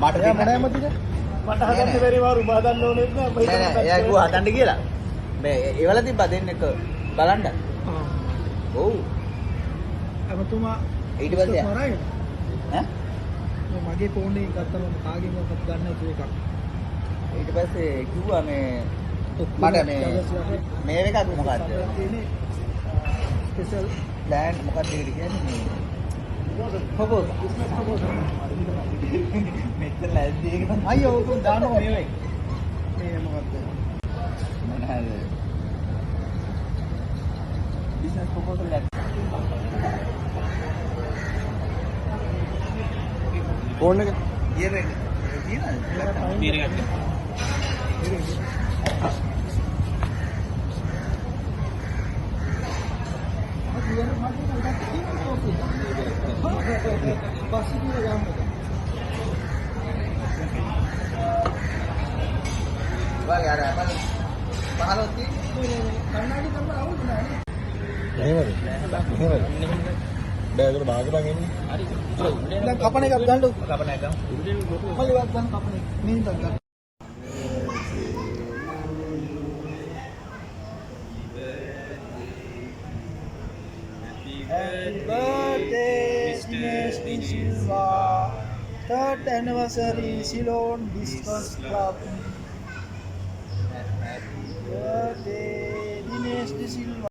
මට එයා මොනෑ මතිද? මට හදන්න බැරි වාරු බහදන්න ඕනෙත් නෑ. නෑ එයා කිව්වා හදන්න කියලා. මේ ඒවල තිබ්බා දෙන්නෙක් බලන්න. ඔව්. අමතුමා ඊට පස්සේ මරාගෙන. ඈ මගේ ෆෝන් එකෙන් ගත්තම කාගෙන්වත් ගන්න නැතුව එකක්. ඊට පස්සේ කිව්වා මේ මට මේ එකක් මොකද්ද? ස්පෙෂල් ප්ලෑන් මොකක්ද ඒකට කියන්නේ? ප්‍රොපෝස්. මෙතන ලැබ්දි එක තමයි. අයියෝ උතුම් දානවා මේවෙන්. මේ මොකද්ද? මොනවාද? බිස්නස් ප්‍රොපෝසල් එකක්. ෆෝන් එක ඉයර් එක තියෙනවද? මීර එකක්. වාගේ අර අපල 15 ති කන්නාඩි කරන්න අවුල් නෑ නේ. එහෙමද? බෑ ඒක බාගපන් එන්නේ. හරි. දැන් කපන එකක් ගන්න. කපන එක ගමු. මල්ලි වත් ගන්න කපන එක. මේ ඉඳන් ගන්න. Happy birthday, Dinesh De Silva. Third anniversary, Ceylon Discus Club. Happy birthday, Dinesh De Silva.